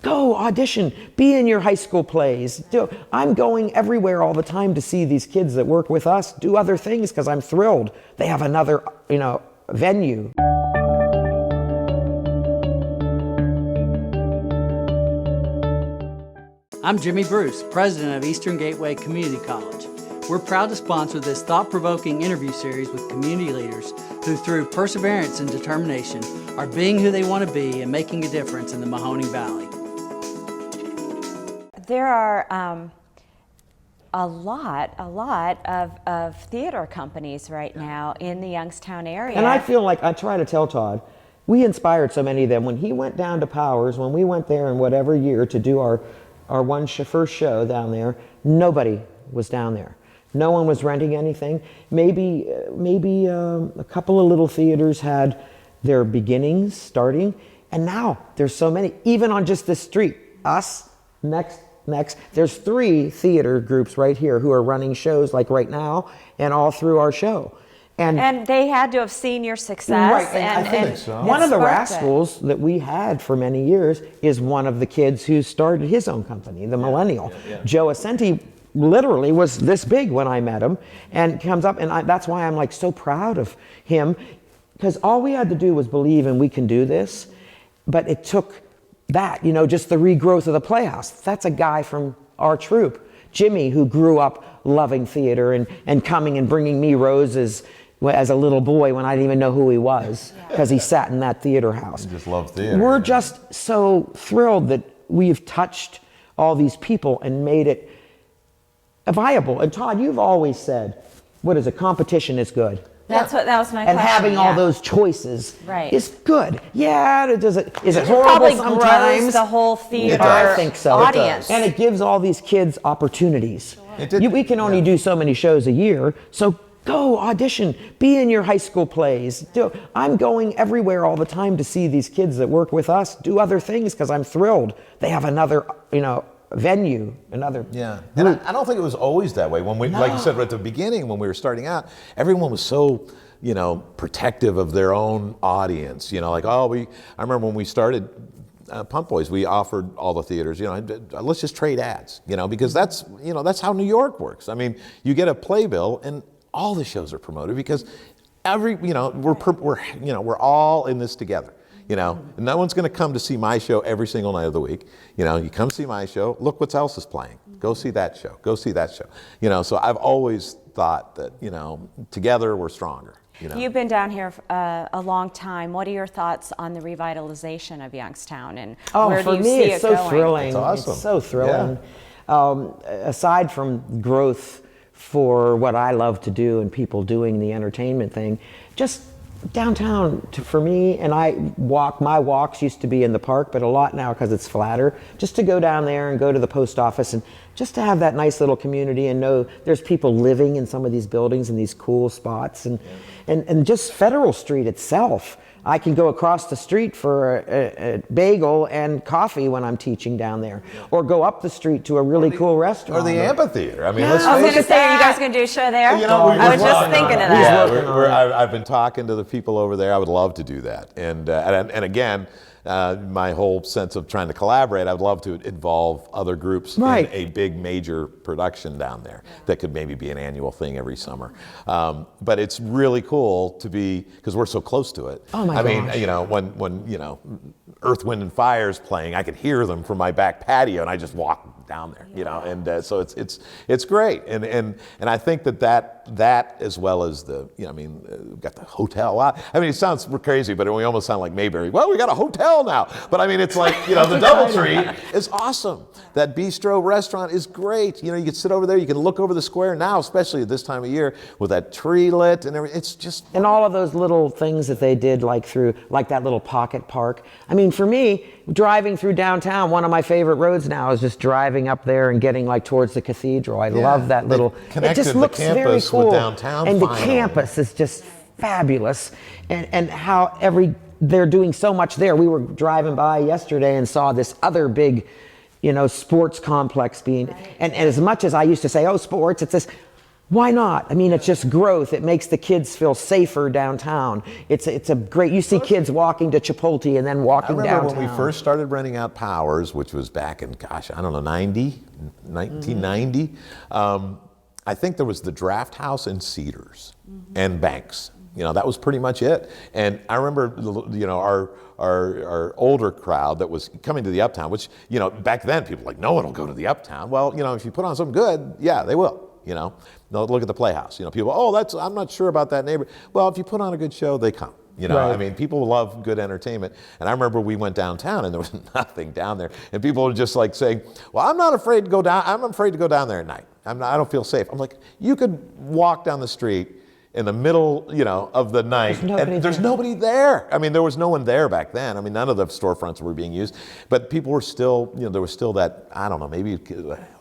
go audition, be in your high school plays. I'm going everywhere all the time to see these kids that work with us do other things because I'm thrilled they have another, venue. I'm Jimmy Bruce, president of Eastern Gateway Community College. We're proud to sponsor this thought-provoking interview series with community leaders who, through perseverance and determination, are being who they want to be and making a difference in the Mahoning Valley. There are a lot of theater companies right now in the Youngstown area. And I feel like I try to tell Todd, we inspired so many of them. When he went down to Powers, when we went there in whatever year to do our first show down there, nobody was down there. No one was renting anything. Maybe a couple of little theaters had their beginnings starting, and now there's so many. Even on just this street, us, next, there's 3 theater groups right here who are running shows like right now and all through our show. And they had to have seen your success. Right, and I think so. One of the rascals that we had for many years is one of the kids who started his own company, the Millennial. Joe Ascenti literally was this big when I met him, and comes up, and that's why I'm like so proud of him, because all we had to do was believe and we can do this. But it took that, just the regrowth of the Playhouse. That's a guy from our troupe, Jimmy, who grew up loving theater and coming and bringing me roses as a little boy when I didn't even know who he was, because he sat in that theater house. You just love theater. We're just so thrilled that we've touched all these people and made it viable. And Todd, you've always said, competition is good. That was my and question. Having all those choices is good. Yeah, is it horrible probably sometimes? Grows the whole theater I think so. audience. And it gives all these kids opportunities. Sure. We can only do so many shows a year, so go audition, be in your high school plays. I'm going everywhere all the time to see these kids that work with us do other things because I'm thrilled they have another, venue, another. Yeah, and I don't think it was always that way. When we, like you said at the beginning, when we were starting out, everyone was so, protective of their own audience. I remember when we started Pump Boys, we offered all the theaters, let's just trade ads, because that's how New York works. I mean, you get a playbill and all the shows are promoted because we're all in this together. And no one's going to come to see my show every single night of the week. You come see my show, look what else is playing. Go see that show. Go see that show. So I've always thought that, together we're stronger. You've been down here a long time. What are your thoughts on the revitalization of Youngstown, and where do you see it going? It's so thrilling. It's awesome. It's so thrilling. Yeah. Aside from growth for what I love to do and people doing the entertainment thing, just downtown for me, and my walks used to be in the park, but a lot now because it's flatter, just to go down there and go to the post office and just to have that nice little community and know there's people living in some of these buildings in these cool spots, and just Federal Street itself. I can go across the street for a bagel and coffee when I'm teaching down there, or go up the street to a really cool restaurant. Or the amphitheater. I mean, I was going to say, are you guys going to do a show there? I was just thinking of that. Yeah, I've been talking to the people over there. I would love to do that. And again, my whole sense of trying to collaborate, I would love to involve other groups in a big major production down there that could maybe be an annual thing every summer. But it's really cool to be, because we're so close to it. Oh my gosh. I mean, when Earth, Wind and Fire is playing, I could hear them from my back patio, and I just walk down there, and so it's great, and I think that as well as the, we've got the hotel. I mean, it sounds crazy, but we almost sound like Mayberry. Well, we got a hotel now, but I mean, it's like, the DoubleTree is awesome. That bistro restaurant is great. You can sit over there, you can look over the square now, especially at this time of year with that tree lit and everything. It's just and all of those little things that they did, like that little pocket park. I mean, for me, driving through downtown, one of my favorite roads now is just driving up there and getting towards the cathedral. I love that little. It just looks very cool. With downtown, and the campus is just fabulous, and how they're doing so much there. We were driving by yesterday and saw this other big, sports complex being, and as much as I used to say, oh, sports, it's this. Why not? I mean, it's just growth. It makes the kids feel safer downtown. It's a great, you see kids walking to Chipotle and then walking downtown. I remember when we first started renting out Powers, which was back in, gosh, I don't know, 1990. I think there was the Draft House and Cedars and Banks. You know, that was pretty much it. And I remember, you know, our older crowd that was coming to the Uptown, which, you know, back then people were like, no one will go to the Uptown. Well, you know, if you put on something good, yeah, they will. You know, they'll look at the Playhouse. You know, people, oh, I'm not sure about that neighbor. Well, if you put on a good show, they come. You know, right. I mean, people love good entertainment. And I remember we went downtown and there was nothing down there. And people were just like saying, well, I'm not afraid to go down. I'm afraid to go down there at night. I don't feel safe. I'm like, you could walk down the street in the middle, you know, of the night, and there's nobody there. I mean, there was no one there back then. I mean, none of the storefronts were being used, but people were still, you know, there was still that, I don't know, maybe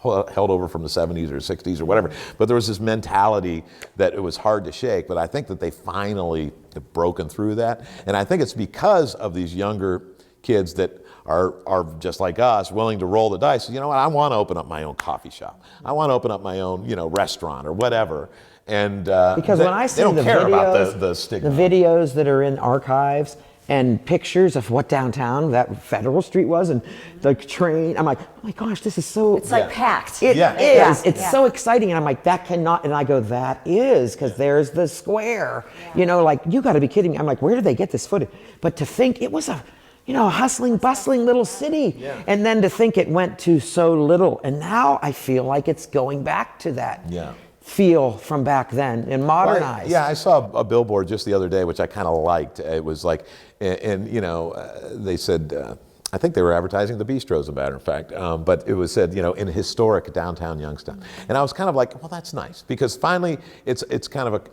held over from the 70s or 60s or whatever, but there was this mentality that it was hard to shake, but I think that they finally have broken through that, and I think it's because of these younger kids that are just like us, willing to roll the dice. You know what, I want to open up my own coffee shop. I want to open up my own, you know, restaurant or whatever. And because when I see they don't the care videos, about the stigma. the videos that are in archives and pictures of what downtown that Federal Street was and the train, I'm like, oh my gosh, this is so. It's like packed. It Yeah. is. Yeah. It's Yeah. so exciting, and I'm like, that cannot. And I go, that is, because there's the square. You know, like, you got to be kidding me. I'm like, where did they get this footage? But to think it was a, you know, a hustling, bustling little city, and then to think it went to so little, and now I feel like it's going back to that. Yeah. Feel from back then and modernized. Yeah, I saw a billboard just the other day, which I kind of liked. It was like, and you know, they said, I think they were advertising the bistro, as a matter of fact, but it was said, you know, in historic downtown Youngstown. And I was kind of like, well, that's nice, because finally it's kind of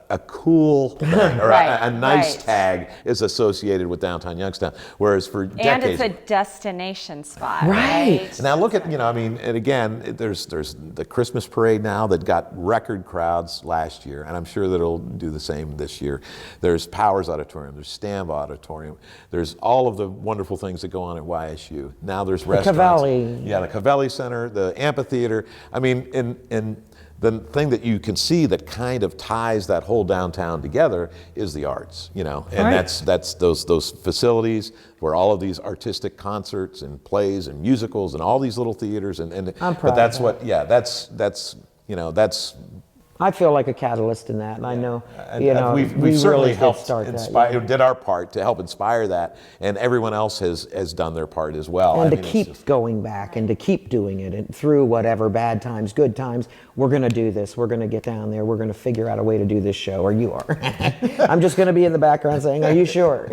a cool thing, or Right, a nice right. tag is associated with downtown Youngstown, whereas for And decades. it's a destination spot, Right. right? Now look at, you know, I mean, and again, there's the Christmas parade now that got record crowds last year, and I'm sure that it'll do the same this year. There's Powers Auditorium, there's Stamb Auditorium, there's all of the wonderful things that go on at YSU. Now there's restaurants. Cavelli. Yeah, the Cavelli Center, the amphitheater. I mean, and the thing that you can see that kind of ties that whole downtown together is the arts, you know, and Right. that's those facilities where all of these artistic concerts and plays and musicals and all these little theaters and I'm proud but that's of what, yeah, that's you know, that's. I feel like a catalyst in that, and I know, you know, we've we certainly really did helped start inspire, that. Yeah. did our part to help inspire that, and everyone else has done their part as well. And I to mean, it's keep just- going back and to keep doing it, and through whatever bad times, good times, we're going to do this. We're going to get down there. We're going to figure out a way to do this show, or you are. I'm just going to be in the background saying, are you sure?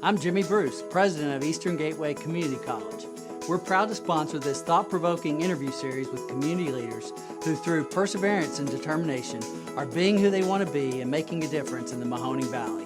I'm Jimmy Bruce, president of Eastern Gateway Community College. We're proud to sponsor this thought-provoking interview series with community leaders who, through perseverance and determination, are being who they want to be and making a difference in the Mahoning Valley.